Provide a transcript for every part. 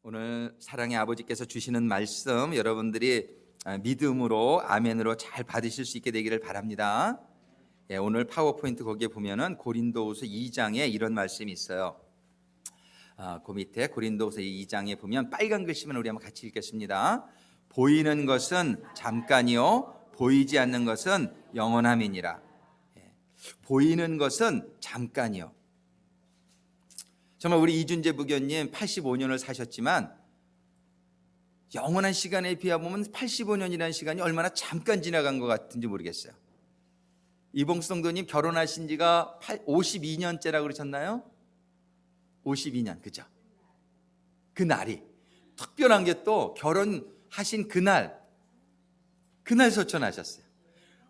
오늘 사랑의 아버지께서 주시는 말씀 여러분들이 믿음으로 아멘으로 잘 받으실 수 있게 되기를 바랍니다. 오늘 파워포인트 거기에 보면은 고린도후서 2장에 이런 말씀이 있어요. 그 밑에 고린도후서 2장에 보면 빨간 글씨만 우리 한번 같이 읽겠습니다. 보이는 것은 잠깐이요 보이지 않는 것은 영원함이니라. 보이는 것은 잠깐이요. 정말 우리 이준재 부교님 85년을 사셨지만 영원한 시간에 비하면 85년이라는 시간이 얼마나 잠깐 지나간 것 같은지 모르겠어요. 이봉수 성도님 결혼하신 지가 52년째라고 그러셨나요? 52년, 그죠? 그 날이 특별한 게 또 결혼하신 그날 서촌하셨어요.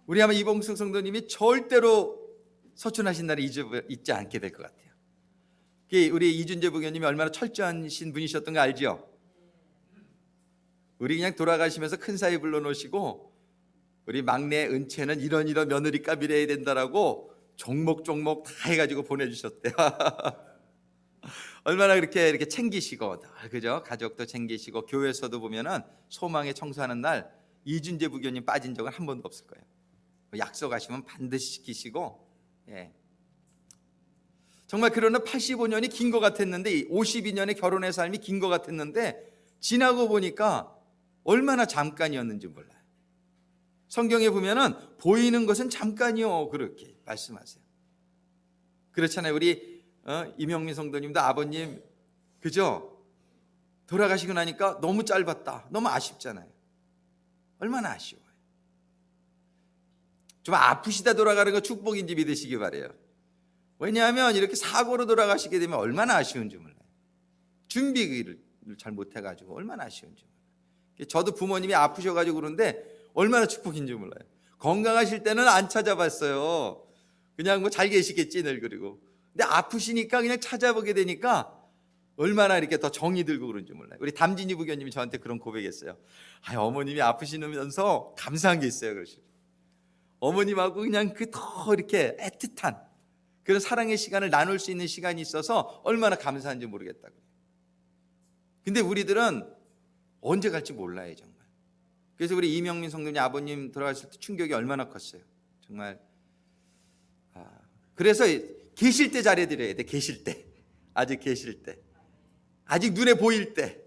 우리 아마 이봉수 성도님이 절대로 서촌하신 날을 잊지 않게 될 것 같아요. 우리 이준재 부교님이 얼마나 철저하신 분이셨던 거 알죠? 우리 그냥 돌아가시면서 큰 사위 불러놓으시고 우리 막내 은채는 이런 며느리값 이래야 된다라고 종목종목 다 해가지고 보내주셨대요. 얼마나 이렇게 챙기시고, 그죠? 가족도 챙기시고, 교회에서도 보면은 소망에 청소하는 날 이준재 부교님 빠진 적은 한 번도 없을 거예요. 약속하시면 반드시 지키시고, 정말 그러나 85년이 긴 것 같았는데 52년의 결혼의 삶이 긴 것 같았는데 지나고 보니까 얼마나 잠깐이었는지 몰라요. 성경에 보면은 보이는 것은 잠깐이요 그렇게 말씀하세요. 그렇잖아요. 우리 이명민 성도님도 아버님 그죠? 돌아가시고 나니까 너무 짧았다. 너무 아쉽잖아요. 얼마나 아쉬워요. 좀 아프시다 돌아가는 거 축복인지 믿으시기 바래요. 왜냐하면 이렇게 사고로 돌아가시게 되면 얼마나 아쉬운지 몰라요. 준비를 잘 못해가지고 얼마나 아쉬운지 몰라요. 저도 부모님이 아프셔가지고 그런데 얼마나 축복인지 몰라요. 건강하실 때는 안 찾아봤어요. 그냥 뭐 잘 계시겠지 늘 그리고. 근데 아프시니까 그냥 찾아보게 되니까 얼마나 이렇게 더 정이 들고 그런지 몰라요. 우리 담진이 부교님이 저한테 그런 고백했어요. 어머님이 아프시면서 감사한 게 있어요. 그러시죠. 어머님하고 그냥 더 이렇게 애틋한 그런 사랑의 시간을 나눌 수 있는 시간이 있어서 얼마나 감사한지 모르겠다고요. 근데 우리들은 언제 갈지 몰라요 정말. 그래서 우리 이명민 성도님 아버님 돌아가실 때 충격이 얼마나 컸어요. 정말. 그래서 계실 때 잘해드려야 돼. 계실 때. 아직 계실 때. 아직 눈에 보일 때.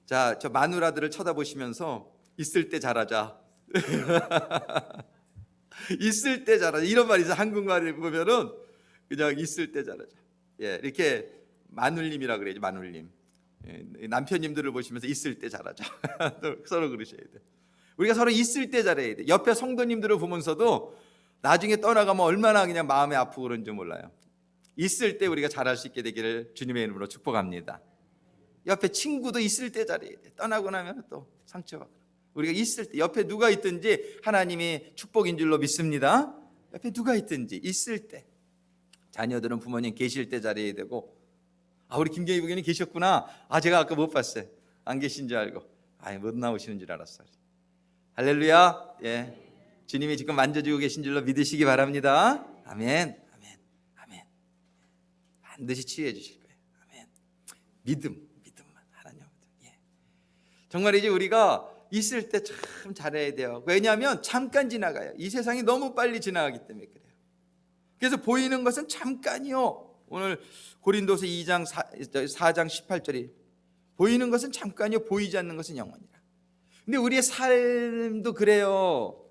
자, 저 마누라들을 쳐다보시면서 있을 때 잘하자. 있을 때 잘하자. 이런 말이 있어요. 한국말을 보면은 그냥 있을 때 잘하자. 이렇게 마눌님이라 그래야지, 마눌님. 남편님들을 보시면서 있을 때 잘하자. 서로 그러셔야 돼. 우리가 서로 있을 때 잘해야 돼. 옆에 성도님들을 보면서도 나중에 떠나가면 얼마나 그냥 마음이 아프고 그런지 몰라요. 있을 때 우리가 잘할 수 있게 되기를 주님의 이름으로 축복합니다. 옆에 친구도 있을 때 잘해야 돼. 떠나고 나면 또 상처받고. 우리가 있을 때 옆에 누가 있든지 하나님이 축복인 줄로 믿습니다. 옆에 누가 있든지 있을 때. 자녀들은 부모님 계실 때 잘해야 되고. 우리 김경희 부교님 계셨구나. 제가 아까 못 봤어요. 안 계신 줄 알고. 못 나오시는 줄 알았어요. 할렐루야. 주님이 지금 만져주고 계신 줄로 믿으시기 바랍니다. 아멘. 아멘. 아멘. 반드시 치유해 주실 거예요. 아멘. 믿음만 하나님. 정말 이제 우리가 있을 때 참 잘해야 돼요. 왜냐하면 잠깐 지나가요. 이 세상이 너무 빨리 지나가기 때문에 그래요. 그래서 보이는 것은 잠깐이요. 오늘 고린도서 2장 4장 18절이 보이는 것은 잠깐이요 보이지 않는 것은 영원이라. 근데 우리의 삶도 그래요.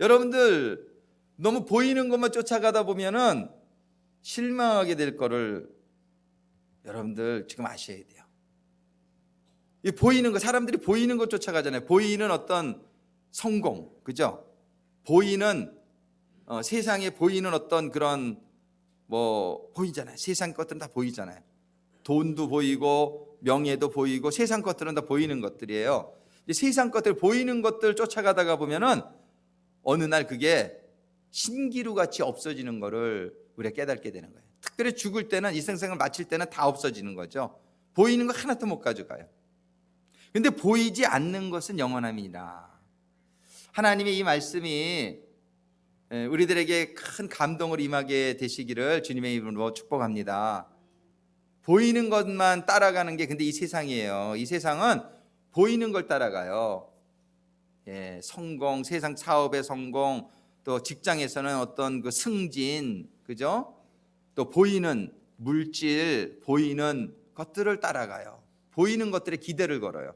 여러분들 너무 보이는 것만 쫓아가다 보면은 실망하게 될 거를 여러분들 지금 아셔야 돼요. 이 보이는 거, 사람들이 보이는 것 쫓아가잖아요. 보이는 어떤 성공, 그죠? 보이는 세상에 보이는 어떤 그런 보이잖아요. 세상 것들은 다 보이잖아요. 돈도 보이고 명예도 보이고 세상 것들은 다 보이는 것들이에요. 세상 것들 보이는 것들 쫓아가다가 보면은 어느 날 그게 신기루 같이 없어지는 거를 우리가 깨닫게 되는 거예요. 특별히 죽을 때는 이 생을 마칠 때는 다 없어지는 거죠. 보이는 거 하나도 못 가져가요. 근데 보이지 않는 것은 영원함이니라. 하나님의 이 말씀이 우리들에게 큰 감동을 임하게 되시기를 주님의 이름으로 축복합니다. 보이는 것만 따라가는 게 근데 이 세상이에요. 이 세상은 보이는 걸 따라가요. 예, 성공, 세상 사업의 성공, 또 직장에서는 어떤 그 승진, 그죠? 또 보이는 물질, 보이는 것들을 따라가요. 보이는 것들에 기대를 걸어요.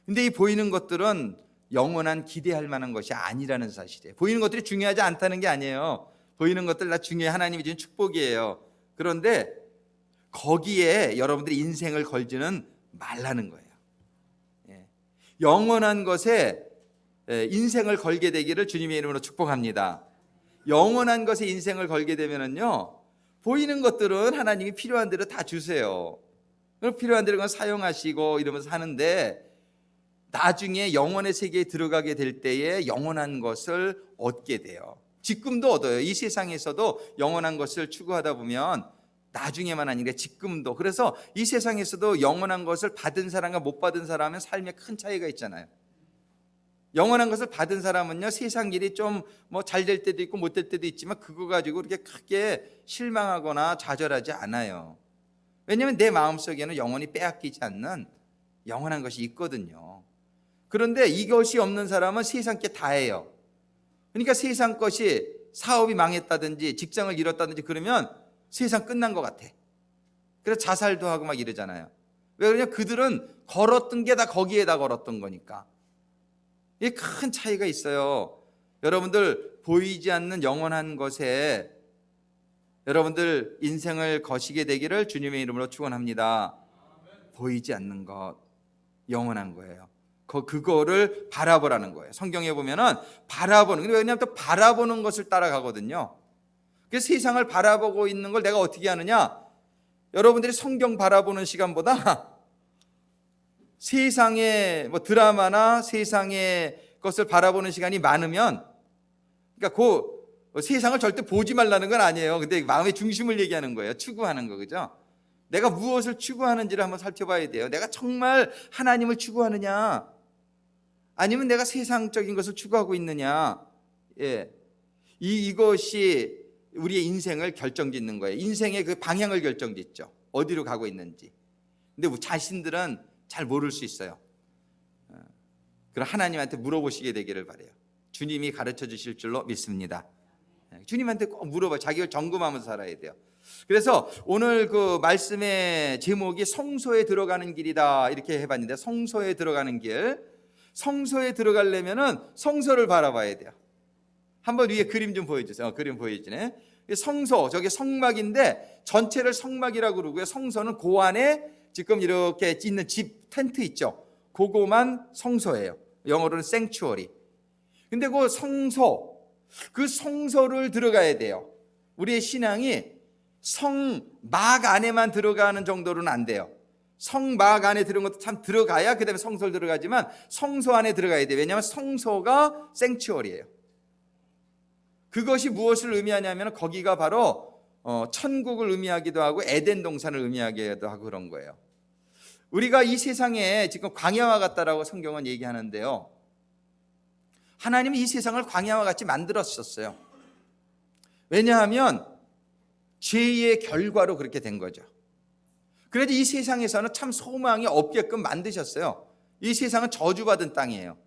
근데 이 보이는 것들은 영원한 기대할 만한 것이 아니라는 사실이에요. 보이는 것들이 중요하지 않다는 게 아니에요. 보이는 것들 다 중요해. 하나님이 주신 축복이에요. 그런데 거기에 여러분들이 인생을 걸지는 말라는 거예요. 예. 영원한 것에 인생을 걸게 되기를 주님의 이름으로 축복합니다. 영원한 것에 인생을 걸게 되면은요, 보이는 것들은 하나님이 필요한 대로 다 주세요. 필요한 대로 사용하시고 이러면서 하는데, 나중에 영원의 세계에 들어가게 될 때에 영원한 것을 얻게 돼요. 지금도 얻어요. 이 세상에서도 영원한 것을 추구하다 보면 나중에만 아니라 지금도. 그래서 이 세상에서도 영원한 것을 받은 사람과 못 받은 사람은 삶에 큰 차이가 있잖아요. 영원한 것을 받은 사람은요, 세상 일이 좀 뭐 잘 될 때도 있고 못 될 때도 있지만 그거 가지고 그렇게 크게 실망하거나 좌절하지 않아요. 왜냐하면 내 마음속에는 영원히 빼앗기지 않는 영원한 것이 있거든요. 그런데 이것이 없는 사람은 세상 게 다예요. 그러니까 세상 것이 사업이 망했다든지 직장을 잃었다든지 그러면 세상 끝난 것 같아. 그래서 자살도 하고 막 이러잖아요. 왜 그러냐? 그들은 걸었던 게 다 거기에다 걸었던 거니까. 이게 큰 차이가 있어요. 여러분들 보이지 않는 영원한 것에 여러분들 인생을 거시게 되기를 주님의 이름으로 축원합니다. 보이지 않는 것, 영원한 거예요. 그거를 바라보라는 거예요. 성경에 보면은 바라보는, 왜냐하면 또 바라보는 것을 따라가거든요. 그래서 세상을 바라보고 있는 걸 내가 어떻게 하느냐? 여러분들이 성경 바라보는 시간보다 세상의 뭐 드라마나 세상의 것을 바라보는 시간이 많으면, 그러니까 그 세상을 절대 보지 말라는 건 아니에요. 근데 마음의 중심을 얘기하는 거예요. 추구하는 거, 그죠? 내가 무엇을 추구하는지를 한번 살펴봐야 돼요. 내가 정말 하나님을 추구하느냐, 아니면 내가 세상적인 것을 추구하고 있느냐. 예, 이것이 우리의 인생을 결정짓는 거예요. 인생의 그 방향을 결정짓죠. 어디로 가고 있는지. 근데 자신들은 잘 모를 수 있어요. 그럼 하나님한테 물어보시게 되기를 바라요. 주님이 가르쳐 주실 줄로 믿습니다. 주님한테 꼭 물어봐. 자기를 점검하면서 살아야 돼요. 그래서 오늘 그 말씀의 제목이 성소에 들어가는 길이다 이렇게 해봤는데, 성소에 들어가는 길. 성소에 들어가려면은 성소를 바라봐야 돼요. 한번 위에 그림 좀 보여주세요. 그림 보여지네. 성소, 저게 성막인데 전체를 성막이라고 그러고요. 성소는 그 안에 지금 이렇게 있는 집 텐트 있죠. 그거만 성소예요. 영어로는 sanctuary. 근데 그 성소, 그 성소를 들어가야 돼요. 우리의 신앙이 성막 안에만 들어가는 정도로는 안 돼요. 성막 안에 들어간 것도 참 들어가야 그 다음에 성소를 들어가지만 성소 안에 들어가야 돼요. 왜냐하면 성소가 sanctuary예요. 그것이 무엇을 의미하냐면 거기가 바로 천국을 의미하기도 하고 에덴 동산을 의미하기도 하고 그런 거예요. 우리가 이 세상에 지금 광야와 같다라고 성경은 얘기하는데요, 하나님이 이 세상을 광야와 같이 만들었었어요. 왜냐하면 죄의 결과로 그렇게 된 거죠. 그래도 이 세상에서는 참 소망이 없게끔 만드셨어요. 이 세상은 저주받은 땅이에요.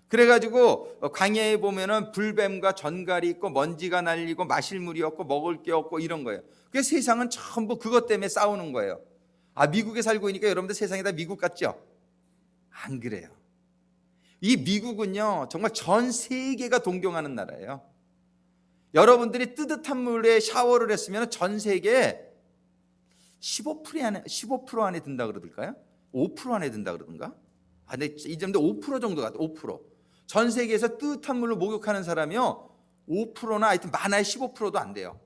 그래가지고 광야에 보면은 불뱀과 전갈이 있고 먼지가 날리고 마실 물이 없고 먹을 게 없고 이런 거예요. 그래서 세상은 전부 그것 때문에 싸우는 거예요. 아, 미국에 살고 있으니까 여러분들 세상이 다 미국 같죠? 안 그래요. 이 미국은요, 정말 전 세계가 동경하는 나라예요. 여러분들이 뜨뜻한 물에 샤워를 했으면 전 세계에 15% 안에 든다 그러던가요? 5% 안에 든다 그러던가? 아, 근데 이 정도 5% 정도 같아. 5%. 전 세계에서 뜨뜻한 물로 목욕하는 사람이요, 5%나 하여튼 많아야 15%도 안 돼요.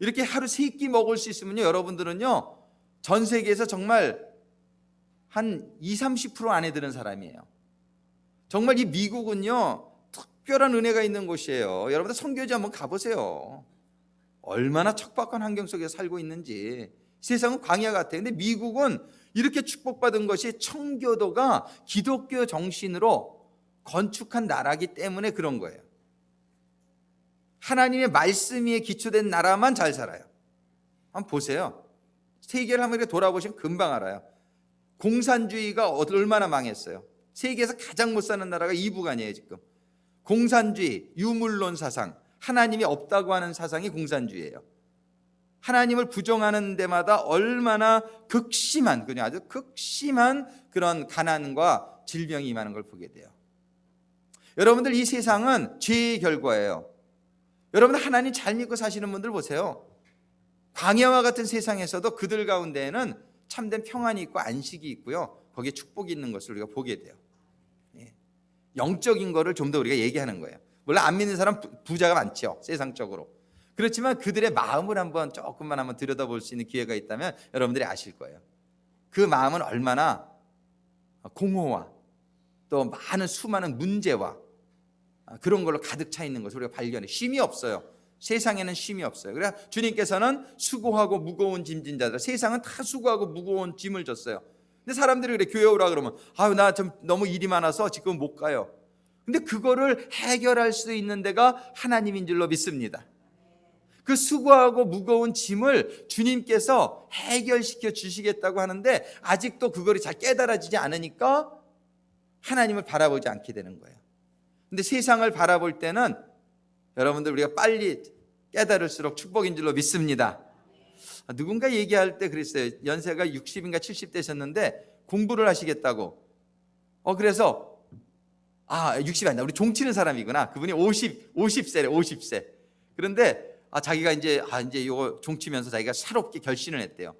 이렇게 하루 3끼 먹을 수 있으면요, 여러분들은요, 전 세계에서 정말 한 20-30% 안에 드는 사람이에요. 정말 이 미국은요, 특별한 은혜가 있는 곳이에요. 여러분들 선교지 한번 가보세요. 얼마나 척박한 환경 속에 살고 있는지. 세상은 광야 같아요. 근데 미국은 이렇게 축복받은 것이 청교도가 기독교 정신으로 건축한 나라이기 때문에 그런 거예요. 하나님의 말씀 위에 기초된 나라만 잘 살아요. 한번 보세요. 세계를 한번 이렇게 돌아보시면 금방 알아요. 공산주의가 얼마나 망했어요. 세계에서 가장 못 사는 나라가 이 북한이에요 지금. 공산주의, 유물론 사상, 하나님이 없다고 하는 사상이 공산주의예요. 하나님을 부정하는 데마다 얼마나 극심한, 그냥 아주 극심한 그런 가난과 질병이 임하는 걸 보게 돼요. 여러분들, 이 세상은 죄의 결과예요. 여러분들 하나님 잘 믿고 사시는 분들 보세요. 광야와 같은 세상에서도 그들 가운데에는 참된 평안이 있고 안식이 있고요, 거기에 축복이 있는 것을 우리가 보게 돼요. 영적인 거를 좀 더 우리가 얘기하는 거예요. 물론 안 믿는 사람 부자가 많죠, 세상적으로. 그렇지만 그들의 마음을 조금만 한번 들여다볼 수 있는 기회가 있다면 여러분들이 아실 거예요. 그 마음은 얼마나 공허와 또 많은 수많은 문제와 그런 걸로 가득 차 있는 것을 우리가 발견해. 쉼이 없어요. 세상에는 쉼이 없어요. 그래서 주님께서는 수고하고 무거운 짐진 자들, 세상은 다 수고하고 무거운 짐을 줬어요. 근데 사람들이 그래, 교회 오라 그러면 나 좀 너무 일이 많아서 지금 못 가요. 근데 그거를 해결할 수 있는 데가 하나님인 줄로 믿습니다. 그 수고하고 무거운 짐을 주님께서 해결시켜 주시겠다고 하는데 아직도 그거를 잘 깨달아지지 않으니까 하나님을 바라보지 않게 되는 거예요. 근데 세상을 바라볼 때는 여러분들, 우리가 빨리 깨달을수록 축복인 줄로 믿습니다. 누군가 얘기할 때 그랬어요. 연세가 60인가 70 되셨는데 공부를 하시겠다고. 그래서 60이 아니다, 우리 종치는 사람이구나. 그분이 50세래 50세. 그런데 자기가 이제 이거 종치면서 자기가 새롭게 결심을 했대요.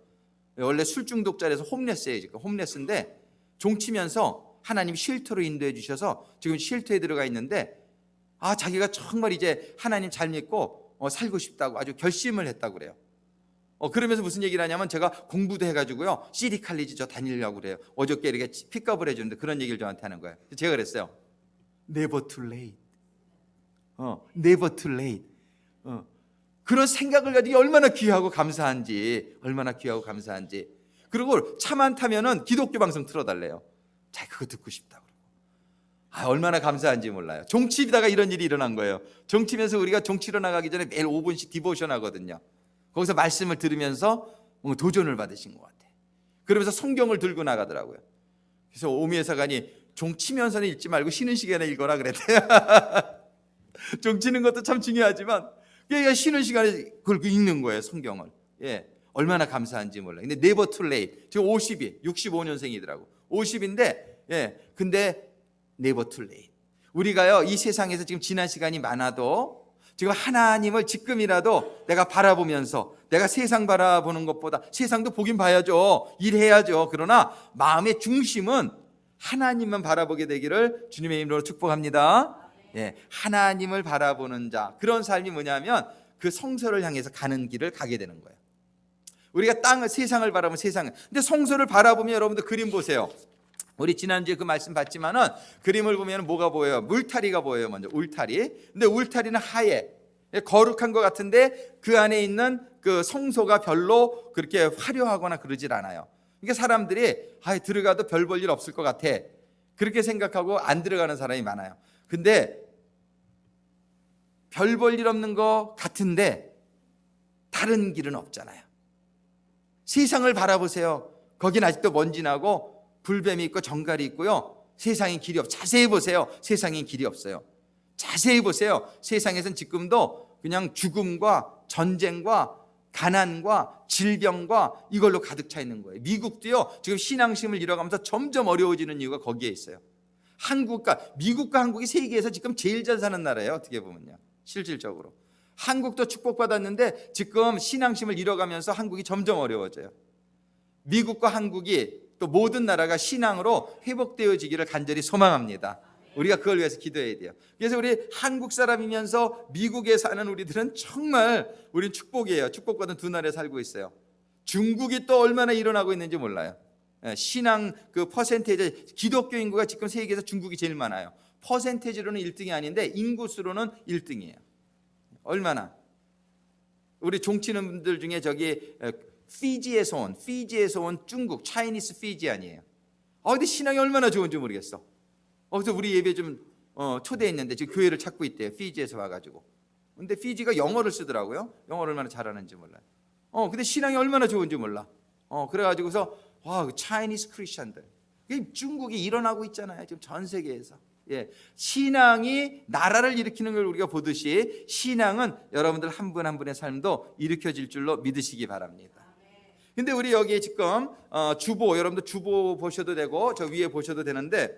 원래 술 중독자라서 홈레스예요. 지금 홈레스인데 종치면서 하나님이 쉘터로 인도해 주셔서 지금 쉘터에 들어가 있는데 자기가 정말 이제 하나님 잘 믿고 살고 싶다고 아주 결심을 했다고 그래요. 그러면서 무슨 얘기를 하냐면, 제가 공부도 해가지고요, 시리 칼리지 저 다니려고 그래요. 어저께 이렇게 픽업을 해주는데 그런 얘기를 저한테 하는 거예요. 제가 그랬어요. Never too late. Never too late. 그런 생각을 가지고 얼마나 귀하고 감사한지, 얼마나 귀하고 감사한지. 그리고 차만 타면은 기독교 방송 틀어달래요. 자기 그거 듣고 싶다고. 얼마나 감사한지 몰라요. 종치다가 이런 일이 일어난 거예요. 종치면서 우리가 종치러 나가기 전에 매일 5분씩 디보션 하거든요. 거기서 말씀을 들으면서 뭔가 도전을 받으신 것 같아요. 그러면서 성경을 들고 나가더라고요. 그래서 오미애 사관이 종치면서는 읽지 말고 쉬는 시간에 읽어라 그랬대요. 종치는 것도 참 중요하지만 그러니까 쉬는 시간에 그걸 읽는 거예요, 성경을. 얼마나 감사한지 몰라요. 근데 never too late. 지금 50이 65년생이더라고. 50인데 근데 never too late. 우리가요, 이 세상에서 지금 지난 시간이 많아도 지금 하나님을 지금이라도 내가 바라보면서, 내가 세상 바라보는 것보다, 세상도 보긴 봐야죠, 일해야죠. 그러나 마음의 중심은 하나님만 바라보게 되기를 주님의 이름으로 축복합니다. 하나님을 바라보는 자, 그런 삶이 뭐냐면 그 성소를 향해서 가는 길을 가게 되는 거예요. 우리가 세상을 바라보면 세상을, 근데 성소를 바라보면 여러분들 그림 보세요. 우리 지난주에 그 말씀 봤지만은 그림을 보면 뭐가 보여요? 물타리가 보여요. 먼저 울타리. 근데 울타리는 하얘, 거룩한 것 같은데 그 안에 있는 그 성소가 별로 그렇게 화려하거나 그러질 않아요. 그러니까 사람들이 들어가도 별 볼 일 없을 것 같아, 그렇게 생각하고 안 들어가는 사람이 많아요. 근데 별 볼 일 없는 것 같은데 다른 길은 없잖아요. 세상을 바라보세요. 거긴 아직도 먼지 나고 불뱀이 있고 정갈이 있고요, 세상엔 길이 없어요. 자세히 보세요. 세상엔 길이 없어요. 자세히 보세요. 세상에선 지금도 그냥 죽음과 전쟁과 가난과 질병과 이걸로 가득 차 있는 거예요. 미국도요, 지금 신앙심을 잃어가면서 점점 어려워지는 이유가 거기에 있어요. 미국과 한국이 세계에서 지금 제일 잘 사는 나라예요, 어떻게 보면요, 실질적으로. 한국도 축복받았는데 지금 신앙심을 잃어가면서 한국이 점점 어려워져요. 미국과 한국이 또 모든 나라가 신앙으로 회복되어지기를 간절히 소망합니다. 우리가 그걸 위해서 기도해야 돼요. 그래서 우리 한국 사람이면서 미국에 사는 우리들은 정말 우린 축복이에요. 축복받은 두 나라에 살고 있어요. 중국이 또 얼마나 일어나고 있는지 몰라요. 신앙 그 퍼센테이지, 기독교 인구가 지금 세계에서 중국이 제일 많아요. 퍼센테이지로는 1등이 아닌데 인구수로는 1등이에요. 얼마나. 우리 종치는 분들 중에 저기 피지에서 온 중국, 차이니스 피지 아니에요. 근데 신앙이 얼마나 좋은지 모르겠어. 그래서 우리 예배 좀 초대했는데 지금 교회를 찾고 있대요, 피지에서 와가지고. 근데 피지가 영어를 쓰더라고요. 영어를 얼마나 잘하는지 몰라요. 근데 신앙이 얼마나 좋은지 몰라. 그래가지고서 와, 차이니스 크리스천들, 중국이 일어나고 있잖아요. 지금 전 세계에서. 예, 신앙이 나라를 일으키는 걸 우리가 보듯이 신앙은 여러분들 한 분 한 분의 삶도 일으켜질 줄로 믿으시기 바랍니다. 근데 우리 여기에 지금 주보, 여러분들 주보 보셔도 되고 저 위에 보셔도 되는데,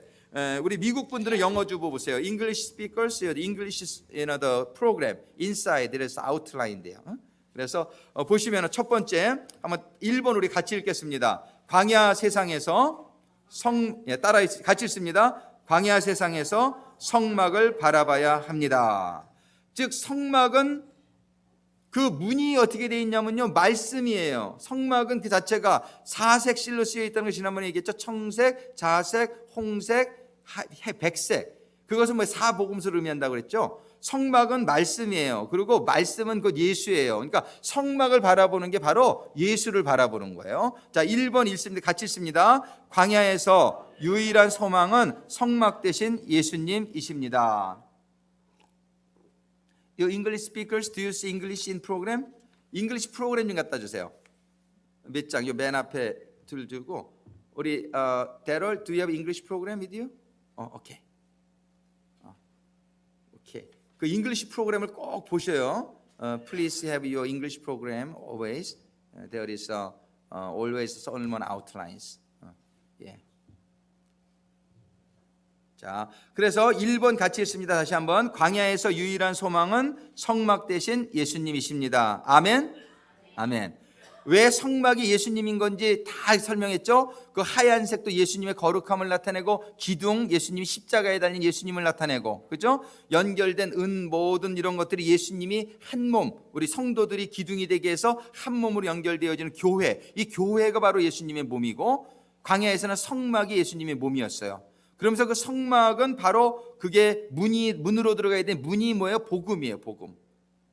우리 미국 분들은 영어 주보 보세요. English speakers, English, the program inside there is outline 돼요. 그래서 보시면 첫 번째 한번 1번 우리 같이 읽겠습니다. 광야 세상에서 따라 같이 읽습니다. 광야 세상에서 성막을 바라봐야 합니다. 즉 성막은 그 문이 어떻게 되어 있냐면요, 말씀이에요. 성막은 그 자체가 사색 실로 쓰여 있다는 걸 지난번에 얘기했죠. 청색, 자색, 홍색, 백색. 그것은 뭐 사복음서를 의미한다고 그랬죠. 성막은 말씀이에요. 그리고 말씀은 그 예수예요. 그러니까 성막을 바라보는 게 바로 예수를 바라보는 거예요. 자, 1번 읽습니다. 같이 읽습니다. 광야에서 유일한 소망은 성막 대신 예수님이십니다. Your English speakers, do you see English in program? English 프로그램 좀 갖다 주세요. 몇 장, 요 맨 앞에 들고. 우리 Daryl, do you have English program with you? 오케이. 오케이. 그 English 프로그램을 꼭 보셔요. Please have your English program always. There is always sermon outlines. 예. 자, 그래서 1번 같이 읽습니다. 다시 한번. 광야에서 유일한 소망은 성막 대신 예수님이십니다. 아멘. 아멘. 왜 성막이 예수님인 건지 다 설명했죠. 그 하얀색도 예수님의 거룩함을 나타내고, 기둥 예수님이 십자가에 달린 예수님을 나타내고, 그죠? 연결된 은 모든 이런 것들이 예수님이 한 몸, 우리 성도들이 기둥이 되게 해서 한 몸으로 연결되어지는 교회, 이 교회가 바로 예수님의 몸이고, 광야에서는 성막이 예수님의 몸이었어요. 그러면서 그 성막은 바로 그게 문으로 들어가야 되는 문이 뭐예요? 복음이에요. 복음.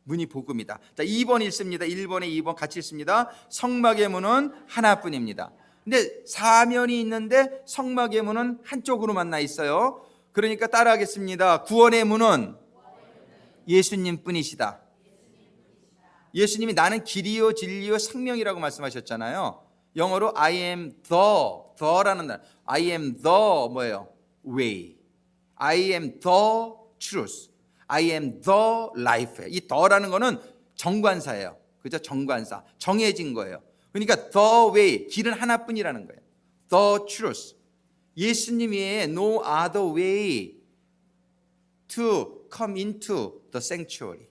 문이 복음이다. 자, 2번 읽습니다. 1번에 2번 같이 읽습니다. 성막의 문은 하나뿐입니다. 근데 사면이 있는데 성막의 문은 한쪽으로만 나 있어요. 그러니까 따라하겠습니다. 구원의 문은 예수님 뿐이시다. 예수님이 나는 길이요 진리요 생명이라고 말씀하셨잖아요. 영어로 I am the라는 말. I am the 뭐예요? way. I am the truth. I am the life. 이 the라는 거는 정관사예요. 그죠? 정관사. 정해진 거예요. 그러니까 the way, 길은 하나뿐이라는 거예요. The truth. 예수님 외에 no other way to come into the sanctuary.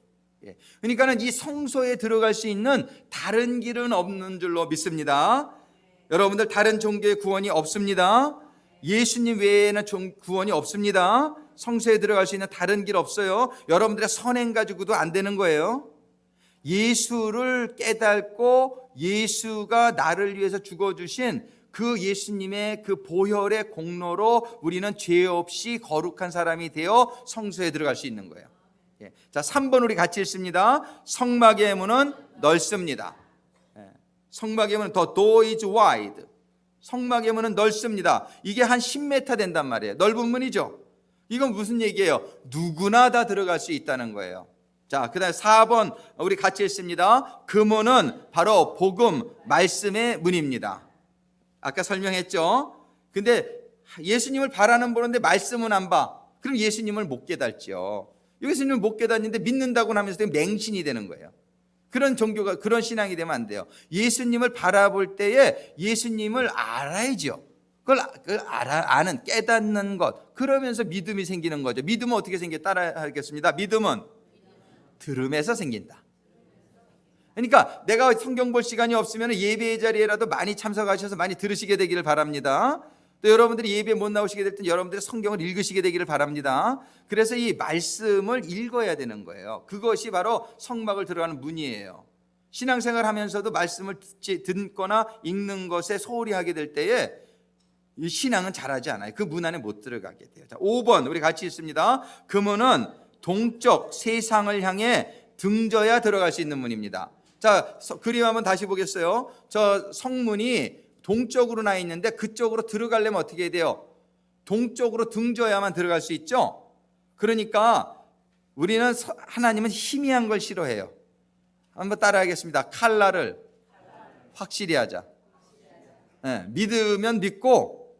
그러니까는 이 성소에 들어갈 수 있는 다른 길은 없는 줄로 믿습니다. 여러분들 다른 종교의 구원이 없습니다. 예수님 외에는 구원이 없습니다. 성소에 들어갈 수 있는 다른 길 없어요. 여러분들의 선행 가지고도 안 되는 거예요. 예수를 깨닫고 예수가 나를 위해서 죽어주신 그 예수님의 그 보혈의 공로로 우리는 죄 없이 거룩한 사람이 되어 성소에 들어갈 수 있는 거예요. 자, 3번 우리 같이 읽습니다. 성막의 문은 넓습니다. 성막의 문은 the door is wide. 성막의 문은 넓습니다. 이게 한 10m 된단 말이에요. 넓은 문이죠. 이건 무슨 얘기예요? 누구나 다 들어갈 수 있다는 거예요. 자, 그 다음에 4번 우리 같이 읽습니다. 그 문은 바로 복음, 말씀의 문입니다. 아까 설명했죠. 근데 예수님을 바라는 보는데 말씀은 안 봐. 그럼 예수님을 못 깨닫죠. 예수님을 못 깨닫는데 믿는다고 하면서 맹신이 되는 거예요. 그런 종교가, 그런 신앙이 되면 안 돼요. 예수님을 바라볼 때에 예수님을 알아야죠. 그걸 아는, 깨닫는 것. 그러면서 믿음이 생기는 거죠. 믿음은 어떻게 생겨? 따라 하겠습니다. 믿음은 들음에서 생긴다. 그러니까 내가 성경 볼 시간이 없으면 예배 자리에라도 많이 참석하셔서 많이 들으시게 되기를 바랍니다. 또 여러분들이 예배 못 나오시게 될 땐 여러분들이 성경을 읽으시게 되기를 바랍니다. 그래서 이 말씀을 읽어야 되는 거예요. 그것이 바로 성막을 들어가는 문이에요. 신앙생활 하면서도 말씀을 듣거나 읽는 것에 소홀히 하게 될 때에 이 신앙은 잘하지 않아요. 그 문 안에 못 들어가게 돼요. 자, 5번 우리 같이 읽습니다. 그 문은 동쪽 세상을 향해 등져야 들어갈 수 있는 문입니다. 자, 그림 한번 다시 보겠어요. 저 성문이 동쪽으로 나 있는데 그쪽으로 들어가려면 어떻게 해야 돼요? 동쪽으로 등져야만 들어갈 수 있죠. 그러니까 우리는 하나님은 희미한 걸 싫어해요. 한번 따라하겠습니다. 칼날을 확실히 하자. 믿으면 믿고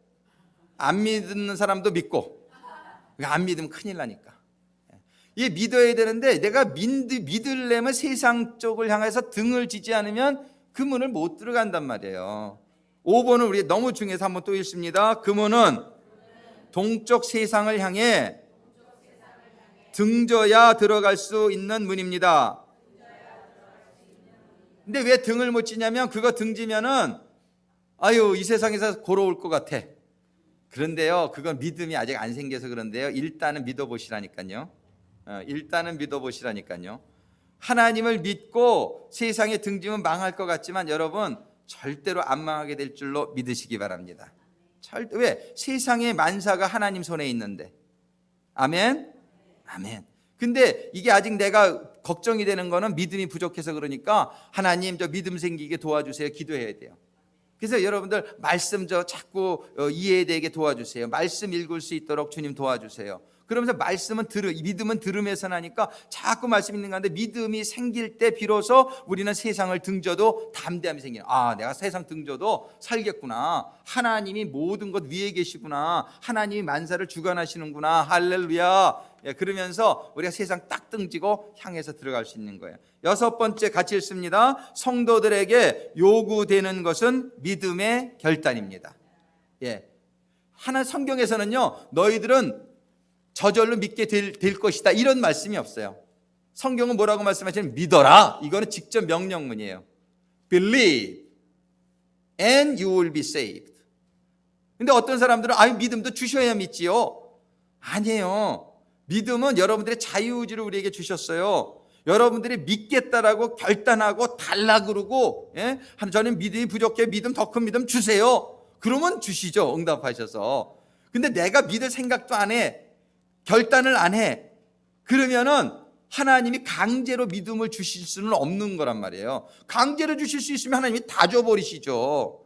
안 믿는 사람도 믿고, 안 믿으면 큰일 나니까. 이게 믿어야 되는데 내가 믿으려면 세상 쪽을 향해서 등을 지지 않으면 그 문을 못 들어간단 말이에요. 5번은 우리 너무 중요해서 한번 또 읽습니다. 그 문은 동쪽 세상을 향해 등져야 들어갈 수 있는 문입니다. 근데 왜 등을 못 지냐면 그거 등지면은 이 세상에서 고로울 것 같아. 그런데요, 그건 믿음이 아직 안 생겨서 그런데요, 일단은 믿어보시라니까요. 일단은 믿어보시라니까요. 하나님을 믿고 세상에 등지면 망할 것 같지만 여러분 절대로 안 망하게 될 줄로 믿으시기 바랍니다. 왜? 세상의 만사가 하나님 손에 있는데. 아멘? 아멘. 근데 이게 아직 내가 걱정이 되는 거는 믿음이 부족해서 그러니까 하나님 저 믿음 생기게 도와주세요. 기도해야 돼요. 그래서 여러분들 말씀 자꾸 이해되게 도와주세요. 말씀 읽을 수 있도록 주님 도와주세요. 그러면서 믿음은 들음에서 나니까 자꾸 말씀 있는 가운데 믿음이 생길 때 비로소 우리는 세상을 등져도 담대함이 생기는, 내가 세상 등져도 살겠구나. 하나님이 모든 것 위에 계시구나. 하나님이 만사를 주관하시는구나. 할렐루야. 그러면서 우리가 세상 딱 등지고 향해서 들어갈 수 있는 거예요. 6번째 같이 읽습니다. 성도들에게 요구되는 것은 믿음의 결단입니다. 성경에서는요, 너희들은 저절로 믿게 될 것이다 이런 말씀이 없어요. 성경은 뭐라고 말씀하시냐면 믿어라. 이거는 직접 명령문이에요. Believe and you will be saved. 근데 어떤 사람들은 믿음도 주셔야 믿지요. 아니에요. 믿음은 여러분들의 자유의지를 우리에게 주셨어요. 여러분들이 믿겠다라고 결단하고 달라 그러고, 저는 믿음이 부족해, 믿음 더 큰 믿음 주세요. 그러면 주시죠, 응답하셔서. 근데 내가 믿을 생각도 안 해, 결단을 안 해, 그러면은 하나님이 강제로 믿음을 주실 수는 없는 거란 말이에요. 강제로 주실 수 있으면 하나님이 다 줘버리시죠.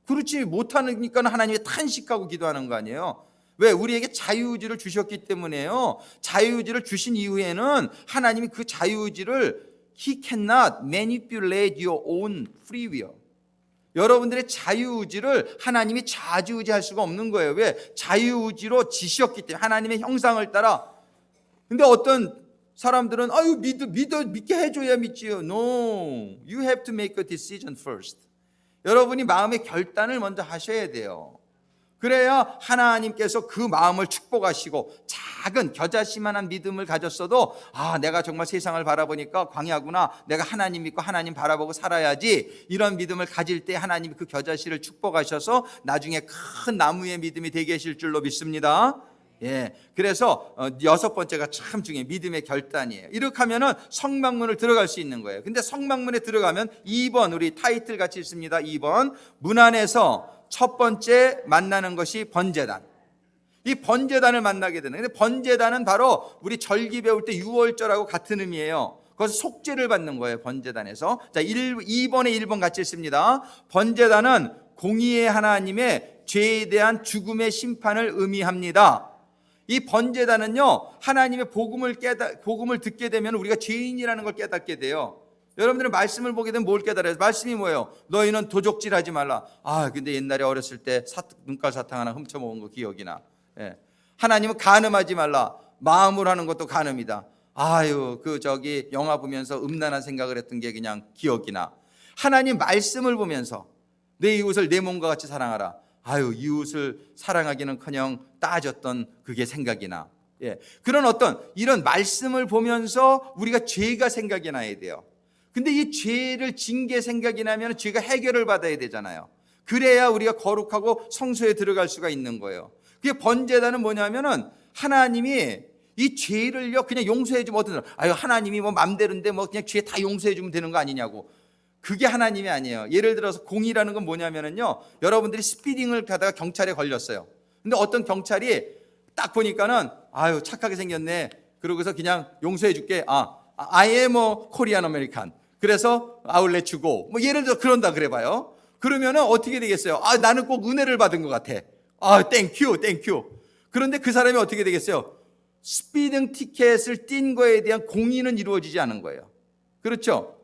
그렇지 못하니까 하나님이 탄식하고 기도하는 거 아니에요. 왜? 우리에게 자유의지를 주셨기 때문에요. 자유의지를 주신 이후에는 하나님이 그 자유의지를 He cannot manipulate your own free will. 여러분들의 자유의지를 하나님이 좌지우지할 수가 없는 거예요. 왜? 자유의지로 지셨기 때문에, 하나님의 형상을 따라. 근데 어떤 사람들은 믿게 해줘야 믿지요. No, you have to make a decision first. 여러분이 마음의 결단을 먼저 하셔야 돼요. 그래야 하나님께서 그 마음을 축복하시고 작은 겨자씨만한 믿음을 가졌어도 내가 정말 세상을 바라보니까 광야구나, 내가 하나님 믿고 하나님 바라보고 살아야지, 이런 믿음을 가질 때 하나님이 그 겨자씨를 축복하셔서 나중에 큰 나무의 믿음이 되게 하실 줄로 믿습니다. 그래서 6번째가 참 중요해요. 믿음의 결단이에요. 이렇게 하면은 성막문을 들어갈 수 있는 거예요. 근데 성막문에 들어가면 2번, 우리 타이틀 같이 있습니다. 2번, 문 안에서 첫 번째 만나는 것이 번제단. 이 번제단을 만나게 되는. 근데 번제단은 바로 우리 절기 배울 때 유월절하고 같은 의미예요. 거기서 속죄를 받는 거예요, 번제단에서. 자, 2번에 1번 같이 읽습니다. 번제단은 공의의 하나님의 죄에 대한 죽음의 심판을 의미합니다. 이 번제단은요, 하나님의 복음을 듣게 되면 우리가 죄인이라는 걸 깨닫게 돼요. 여러분들은 말씀을 보게 되면 뭘 깨달아요? 말씀이 뭐예요? 너희는 도적질하지 말라. 근데 옛날에 어렸을 때 눈깔 사탕 하나 훔쳐먹은 거 기억이 나. 하나님은 간음하지 말라. 마음으로 하는 것도 간음이다. 영화 보면서 음란한 생각을 했던 게 그냥 기억이 나. 하나님 말씀을 보면서 내 이웃을 내 몸과 같이 사랑하라. 이웃을 사랑하기는커녕 따졌던 그게 생각이 나. 그런 이런 말씀을 보면서 우리가 죄가 생각이 나야 돼요. 근데 이 죄를 진 게 생각이 나면 죄가 해결을 받아야 되잖아요. 그래야 우리가 거룩하고 성소에 들어갈 수가 있는 거예요. 그게 번제단은 뭐냐면은 하나님이 이 죄를요 그냥 용서해 주면 어떤 사람, 하나님이 뭐 맘대로인데 뭐 그냥 죄 다 용서해 주면 되는 거 아니냐고. 그게 하나님이 아니에요. 예를 들어서 공의라는 건 뭐냐면은요, 여러분들이 스피딩을 가다가 경찰에 걸렸어요. 근데 어떤 경찰이 딱 보니까는 착하게 생겼네, 그러고서 그냥 용서해 줄게. I am a Korean American. 그래서 아울렛 주고, 뭐 예를 들어 그런다 그래 봐요. 그러면은 어떻게 되겠어요? 나는 꼭 은혜를 받은 것 같아. 땡큐. 그런데 그 사람이 어떻게 되겠어요? 스피딩 티켓을 띈 거에 대한 공의는 이루어지지 않은 거예요. 그렇죠?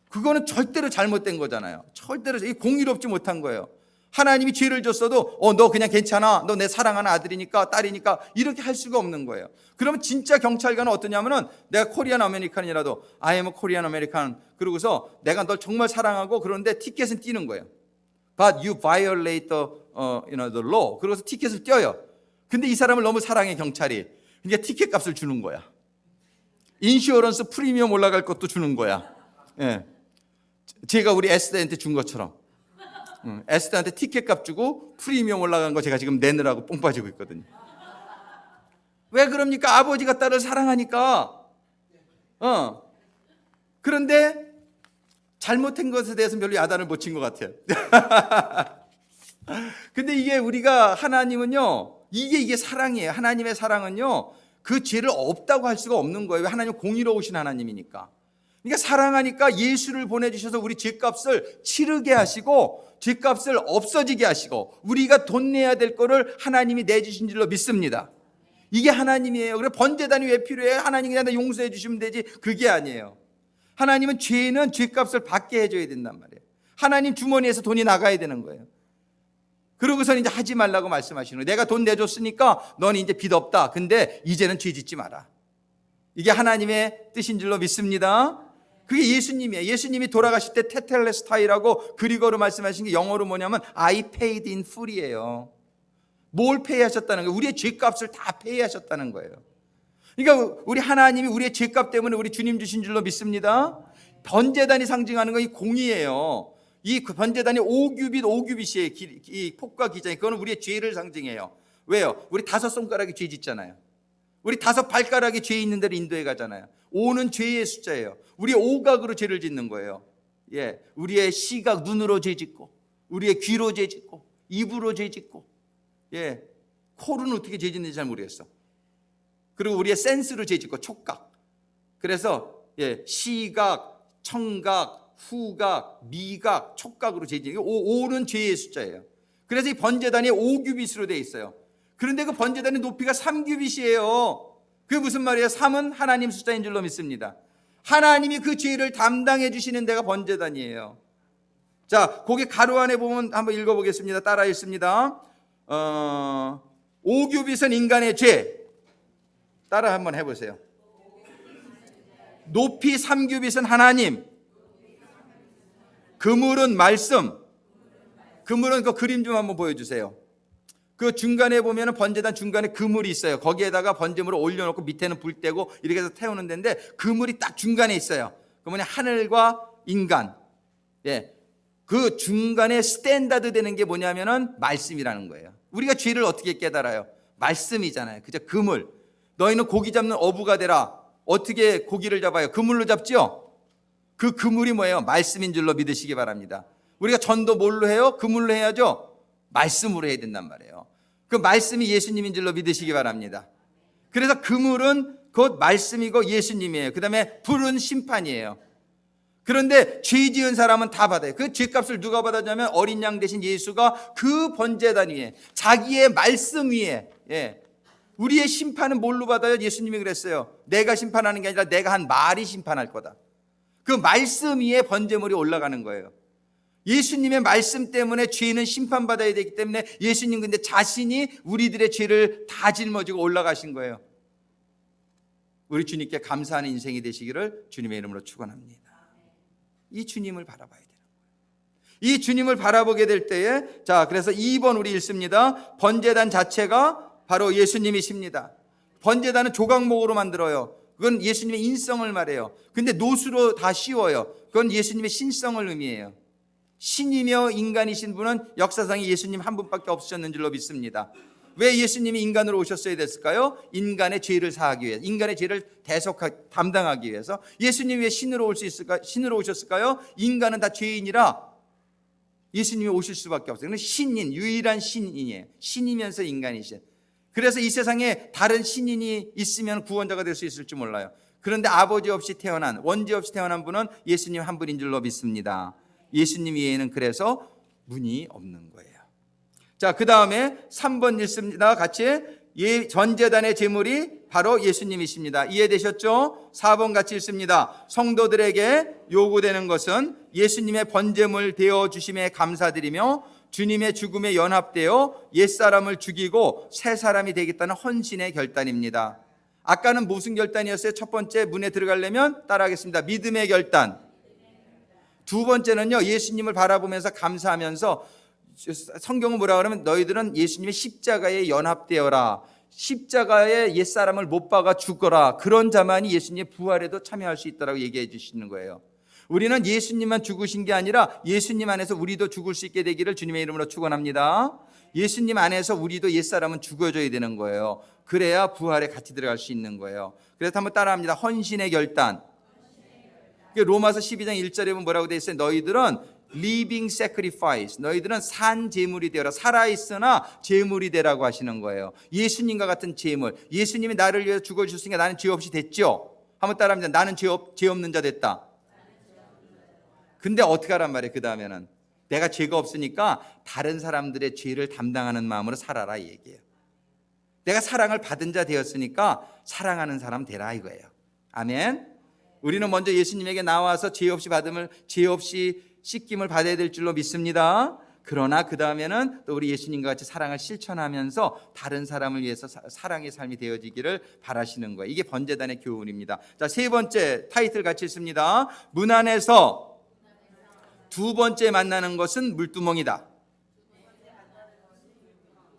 그거는 절대로 잘못된 거잖아요. 절대로 공의롭지 못한 거예요. 하나님이 죄를 줬어도 너 그냥 괜찮아, 너 내 사랑하는 아들이니까 딸이니까 이렇게 할 수가 없는 거예요. 그러면 진짜 경찰관은 어떠냐면은 내가 코리안 아메리칸이라도 I am a Korean American 그러고서 내가 널 정말 사랑하고 그런데 티켓은 띄는 거예요. But you violate the law. 그러고서 티켓을 떼어요. 근데 이 사람을 너무 사랑해 경찰이. 그러니까 티켓 값을 주는 거야. 인슈어런스 프리미엄 올라갈 것도 주는 거야. 예. 제가 우리 에스더한테 준 것처럼. 에스더한테 티켓 값 주고 프리미엄 올라간 거 제가 지금 내느라고 뽕 빠지고 있거든요. 왜 그럽니까? 아버지가 딸을 사랑하니까. 그런데 잘못한 것에 대해서 별로 야단을 못 친 것 같아요. 근데 이게 우리가 하나님은요, 이게 사랑이에요. 하나님의 사랑은요, 그 죄를 없다고 할 수가 없는 거예요. 하나님은 공의로우신 하나님이니까. 그러니까 사랑하니까 예수를 보내주셔서 우리 죄값을 치르게 하시고 죄값을 없어지게 하시고 우리가 돈 내야 될 거를 하나님이 내주신 줄로 믿습니다. 이게 하나님이에요. 그래 번제단이 왜 필요해? 하나님이 그냥 용서해 주시면 되지. 그게 아니에요. 하나님은 죄는 죄값을 받게 해줘야 된단 말이에요. 하나님 주머니에서 돈이 나가야 되는 거예요. 그러고서는 이제 하지 말라고 말씀하시는 거예요. 내가 돈 내줬으니까 넌 이제 빚 없다. 근데 이제는 죄 짓지 마라. 이게 하나님의 뜻인 줄로 믿습니다. 그게 예수님이에요. 예수님이 돌아가실 때 테텔레스타이라고 그리고로 말씀하신 게 영어로 뭐냐면 I paid in full이에요. 뭘 페이하셨다는 거예요? 우리의 죄값을 다 페이하셨다는 거예요. 그러니까 우리 하나님이 우리의 죄값 때문에 우리 주님 주신 줄로 믿습니다. 번제단이 상징하는 건 이 공의예요. 이 번제단이 5규빗이에요. 이 폭과 기장이. 그거는 우리의 죄를 상징해요. 왜요? 우리 5손가락이 죄 짓잖아요. 우리 5발가락이 죄 있는 데를 인도해 가잖아요. 5는 죄의 숫자예요. 우리 오각으로 죄를 짓는 거예요. 예, 우리의 시각, 눈으로 죄 짓고, 우리의 귀로 죄 짓고, 입으로 죄 짓고, 예, 코는 어떻게 죄 짓는지 잘 모르겠어. 그리고 우리의 센스로 죄 짓고, 촉각. 그래서 예, 시각, 청각, 후각, 미각, 촉각으로 죄 짓는 5는 죄의 숫자예요. 그래서 이 번제단이 5규빗으로 되어 있어요. 그런데 그 번제단의 높이가 3규빗이에요. 그게 무슨 말이에요? 3은 하나님 숫자인 줄로 믿습니다. 하나님이 그 죄를 담당해 주시는 데가 번제단이에요. 자, 거기 가로 안에 보면 한번 읽어보겠습니다. 따라 읽습니다. 5규빗은 인간의 죄. 따라 한번 해보세요. 높이 3규빗은 하나님. 그물은 말씀. 그물은 그 그림 좀 한번 보여주세요. 그 중간에 보면 번제단 중간에 그물이 있어요. 거기에다가 번제물을 올려놓고 밑에는 불 떼고 이렇게 해서 태우는 데인데 그물이 딱 중간에 있어요. 그 뭐냐, 하늘과 인간. 예, 그 중간에 스탠다드 되는 게 뭐냐면은 말씀이라는 거예요. 우리가 죄를 어떻게 깨달아요? 말씀이잖아요. 그죠? 그물. 너희는 고기 잡는 어부가 되라. 어떻게 고기를 잡아요? 그물로 잡죠? 그 그물이 뭐예요? 말씀인 줄로 믿으시기 바랍니다. 우리가 전도 뭘로 해요? 그물로 해야죠? 말씀으로 해야 된단 말이에요. 그 말씀이 예수님인 줄로 믿으시기 바랍니다. 그래서 그물은 곧 말씀이고 예수님이에요. 그 다음에 불은 심판이에요. 그런데 죄 지은 사람은 다 받아요. 그 죄값을 누가 받았냐면 어린 양 대신 예수가 그 번제단 위에 자기의 말씀 위에, 예, 우리의 심판은 뭘로 받아요? 예수님이 그랬어요. 내가 심판하는 게 아니라 내가 한 말이 심판할 거다. 그 말씀 위에 번제물이 올라가는 거예요. 예수님의 말씀 때문에 죄는 심판받아야 되기 때문에 예수님 근데 자신이 우리들의 죄를 다 짊어지고 올라가신 거예요. 우리 주님께 감사하는 인생이 되시기를 주님의 이름으로 축원합니다. 이 주님을 바라봐야 돼요. 이 주님을 바라보게 될 때에, 자, 그래서 2번 우리 읽습니다. 번제단 자체가 바로 예수님이십니다. 번제단은 조각목으로 만들어요. 그건 예수님의 인성을 말해요. 근데 노수로 다 씌워요. 그건 예수님의 신성을 의미해요. 신이며 인간이신 분은 역사상에 예수님 한 분밖에 없으셨는 줄로 믿습니다. 왜 예수님이 인간으로 오셨어야 됐을까요? 인간의 죄를 사하기 위해서, 인간의 죄를 담당하기 위해서. 예수님이 왜 신으로 오셨을까요? 인간은 다 죄인이라 예수님이 오실 수밖에 없어요. 신인, 유일한 신인이에요. 신이면서 인간이신. 그래서 이 세상에 다른 신인이 있으면 구원자가 될 수 있을지 몰라요. 그런데 아버지 없이 태어난, 원죄 없이 태어난 분은 예수님 한 분인 줄로 믿습니다. 예수님 외에는 그래서 문이 없는 거예요. 자, 그 다음에 3번 읽습니다. 같이. 전제단의 제물이 바로 예수님이십니다. 이해되셨죠? 4번 같이 읽습니다. 성도들에게 요구되는 것은 예수님의 번제물 되어 주심에 감사드리며 주님의 죽음에 연합되어 옛사람을 죽이고 새 사람이 되겠다는 헌신의 결단입니다. 아까는 무슨 결단이었어요? 첫 번째, 문에 들어가려면 따라하겠습니다. 믿음의 결단. 두 번째는요, 예수님을 바라보면서 감사하면서, 성경은 뭐라 그러면 너희들은 예수님의 십자가에 연합되어라. 십자가에 옛사람을 못 박아 죽어라. 그런 자만이 예수님의 부활에도 참여할 수 있다고 얘기해 주시는 거예요. 우리는 예수님만 죽으신 게 아니라 예수님 안에서 우리도 죽을 수 있게 되기를 주님의 이름으로 축원합니다. 예수님 안에서 우리도 옛사람은 죽어져야 되는 거예요. 그래야 부활에 같이 들어갈 수 있는 거예요. 그래서 한번 따라합니다. 헌신의 결단. 로마서 12장 1절에 보면 뭐라고 되어 있어요? 너희들은 living sacrifice, 너희들은 산 제물이 되어라. 살아있으나 제물이 되라고 하시는 거예요. 예수님과 같은 제물. 예수님이 나를 위해서 죽어주셨으니까 나는 죄 없이 됐죠. 한번 따라합니다. 나는 죄 없는 자 됐다. 근데 어떻게 하란 말이에요? 그 다음에는 내가 죄가 없으니까 다른 사람들의 죄를 담당하는 마음으로 살아라, 이 얘기예요. 내가 사랑을 받은 자 되었으니까 사랑하는 사람 되라, 이거예요. 아멘. 우리는 먼저 예수님에게 나와서 죄 없이 씻김을 받아야 될 줄로 믿습니다. 그러나 그 다음에는 또 우리 예수님과 같이 사랑을 실천하면서 다른 사람을 위해서 사랑의 삶이 되어지기를 바라시는 거예요. 이게 번제단의 교훈입니다. 자, 세 번째 타이틀 같이 있습니다. 문 안에서 두 번째 만나는 것은 물두멍이다.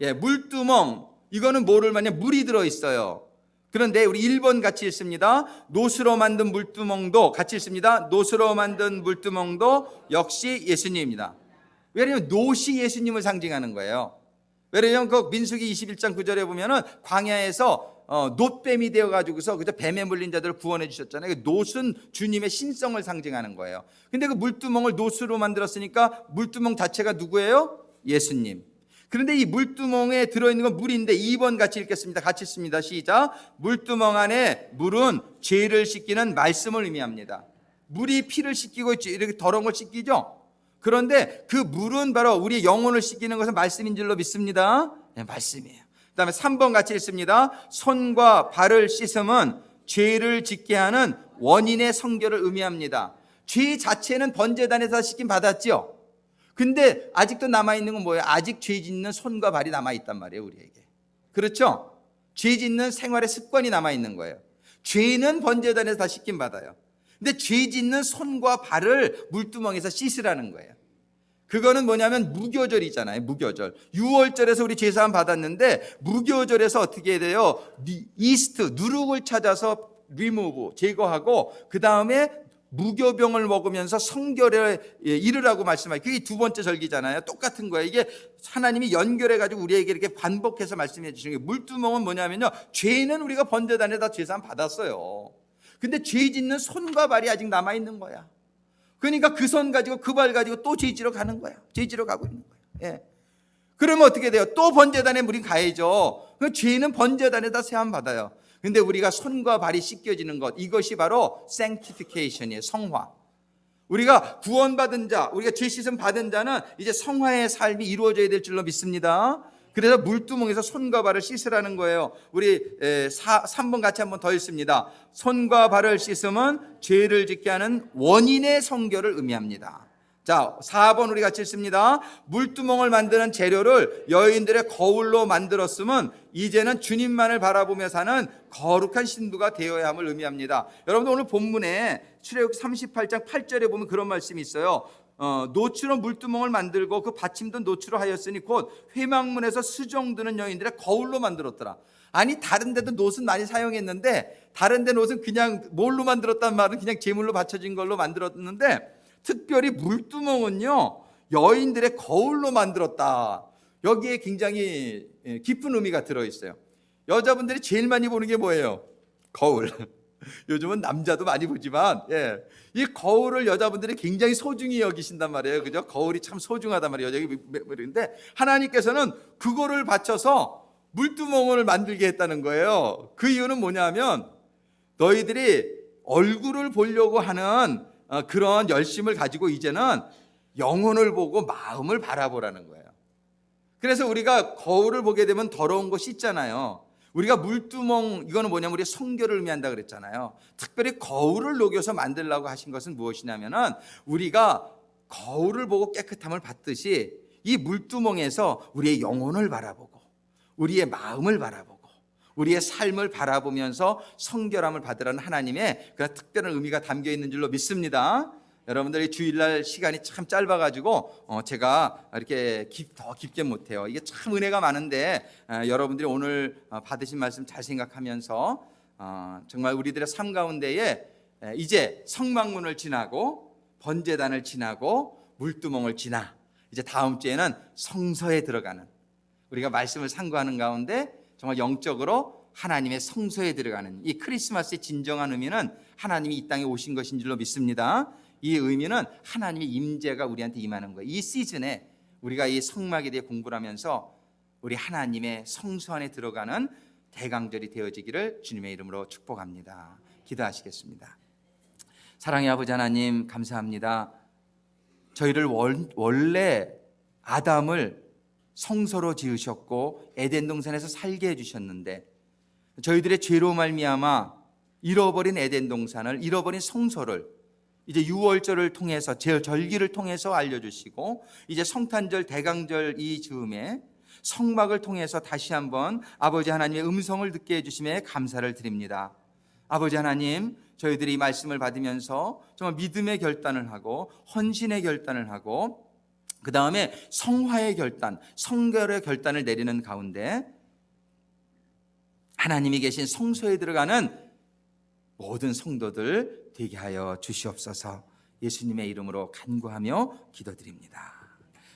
예, 물두멍. 이거는 뭐를 말하냐? 물이 들어있어요. 그런데 우리 1번 같이 읽습니다. 노스로 만든 물두멍도 같이 읽습니다. 노스로 만든 물두멍도 역시 예수님입니다. 왜냐하면 노시 예수님을 상징하는 거예요. 왜냐하면 그 민수기 21장 9절에 보면은 광야에서 놋뱀이 되어가지고서 그저 뱀에 물린 자들을 구원해 주셨잖아요. 놋은 주님의 신성을 상징하는 거예요. 근데 그 물두멍을 놋으로 만들었으니까 물두멍 자체가 누구예요? 예수님. 그런데 이 물두멍에 들어있는 건 물인데 2번 같이 읽겠습니다. 같이 읽습니다. 시작. 물두멍 안에 물은 죄를 씻기는 말씀을 의미합니다. 물이 피를 씻기고 이렇게 더러운 걸 씻기죠. 그런데 그 물은 바로 우리의 영혼을 씻기는 것은 말씀인 줄로 믿습니다. 네, 말씀이에요. 그 다음에 3번 같이 읽습니다. 손과 발을 씻음은 죄를 짓게 하는 원인의 성결을 의미합니다. 죄 자체는 번제단에서 씻김 받았죠. 근데 아직도 남아있는 건 뭐예요? 아직 죄 짓는 손과 발이 남아있단 말이에요, 우리에게. 그렇죠? 죄 짓는 생활의 습관이 남아있는 거예요. 죄는 번제단에서 다 씻김 받아요. 근데 죄 짓는 손과 발을 물두멍에서 씻으라는 거예요. 그거는 뭐냐면 무교절이잖아요. 무교절. 6월절에서 우리 제사함 받았는데 무교절에서 어떻게 해야 돼요? 이스트, 누룩을 찾아서 리무브, 제거하고 그 다음에 무교병을 먹으면서 성결에 이르라고 말씀하시고 그게 두 번째 절기잖아요. 똑같은 거예요. 이게 하나님이 연결해가지고 우리에게 이렇게 반복해서 말씀해 주시는 게 물두멍은 뭐냐면요. 죄는 우리가 번제단에다 제사함 받았어요. 근데 죄 짓는 손과 발이 아직 남아있는 거야. 그러니까 그 손 가지고 그 발 가지고 또 죄 지러 가는 거야. 죄 지러 가고 있는 거야. 예. 그러면 어떻게 돼요? 또 번제단에 우린 가야죠. 그 죄는 번제단에다 세함 받아요. 근데 우리가 손과 발이 씻겨지는 것, 이것이 바로 sanctification이에요. 성화. 우리가 구원받은 자, 우리가 죄 씻음 받은 자는 이제 성화의 삶이 이루어져야 될 줄로 믿습니다. 그래서 물두멍에서 손과 발을 씻으라는 거예요. 우리 3번 같이 한번 더 읽습니다. 손과 발을 씻음은 죄를 짓게 하는 원인의 성결을 의미합니다. 자, 4번 우리 같이 읽습니다. 물두멍을 만드는 재료를 여인들의 거울로 만들었으면 이제는 주님만을 바라보며 사는 거룩한 신부가 되어야 함을 의미합니다. 여러분들 오늘 본문에 출애굽기 38장 8절에 보면 그런 말씀이 있어요. 노추로 물두멍을 만들고 그 받침도 노추로 하였으니 곧 회막문에서 수정드는 여인들의 거울로 만들었더라. 아니 다른 데도 노은 많이 사용했는데 다른 데 노은 그냥 뭘로 만들었단 말은 그냥 제물로 바쳐진 걸로 만들었는데 특별히 물두멍은요 여인들의 거울로 만들었다. 여기에 굉장히 깊은 의미가 들어있어요. 여자분들이 제일 많이 보는 게 뭐예요? 거울. 요즘은 남자도 많이 보지만 이 거울을 여자분들이 굉장히 소중히 여기신단 말이에요. 그죠? 거울이 참 소중하단 말이에요. 그런데 하나님께서는 그거를 바쳐서 물두멍을 만들게 했다는 거예요. 그 이유는 뭐냐면 너희들이 얼굴을 보려고 하는 그런 열심을 가지고 이제는 영혼을 보고 마음을 바라보라는 거예요. 그래서 우리가 거울을 보게 되면 더러운 거 씻잖아요. 우리가 물두멍, 이거는 뭐냐면 우리 성결을 의미한다 그랬잖아요. 특별히 거울을 녹여서 만들려고 하신 것은 무엇이냐면은 우리가 거울을 보고 깨끗함을 받듯이 이 물두멍에서 우리의 영혼을 바라보고 우리의 마음을 바라보고 우리의 삶을 바라보면서 성결함을 받으라는 하나님의 그런 특별한 의미가 담겨 있는 줄로 믿습니다. 여러분들이 주일날 시간이 참 짧아가지고 제가 이렇게 더 깊게 못해요. 이게 참 은혜가 많은데 여러분들이 오늘 받으신 말씀 잘 생각하면서 정말 우리들의 삶 가운데에 이제 성막문을 지나고 번제단을 지나고 물두멍을 지나 이제 다음 주에는 성서에 들어가는, 우리가 말씀을 상고하는 가운데 정말 영적으로 하나님의 성소에 들어가는 이 크리스마스의 진정한 의미는 하나님이 이 땅에 오신 것인 줄로 믿습니다. 이 의미는 하나님의 임재가 우리한테 임하는 거예요. 이 시즌에 우리가 이 성막에 대해 공부를 하면서 우리 하나님의 성소 안에 들어가는 대강절이 되어지기를 주님의 이름으로 축복합니다. 기도하시겠습니다. 사랑의 아버지 하나님, 감사합니다. 저희를 원래 아담을 성소로 지으셨고 에덴 동산에서 살게 해주셨는데 저희들의 죄로 말미암아 잃어버린 에덴 동산을, 잃어버린 성소를 이제 유월절을 통해서, 절기를 통해서 알려주시고 이제 성탄절, 대강절 이 즈음에 성막을 통해서 다시 한번 아버지 하나님의 음성을 듣게 해주심에 감사를 드립니다. 아버지 하나님, 저희들이 이 말씀을 받으면서 정말 믿음의 결단을 하고 헌신의 결단을 하고 그 다음에 성화의 결단, 성결의 결단을 내리는 가운데 하나님이 계신 성소에 들어가는 모든 성도들 되게 하여 주시옵소서. 예수님의 이름으로 간구하며 기도드립니다.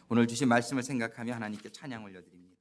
오늘 주신 말씀을 생각하며 하나님께 찬양 올려드립니다.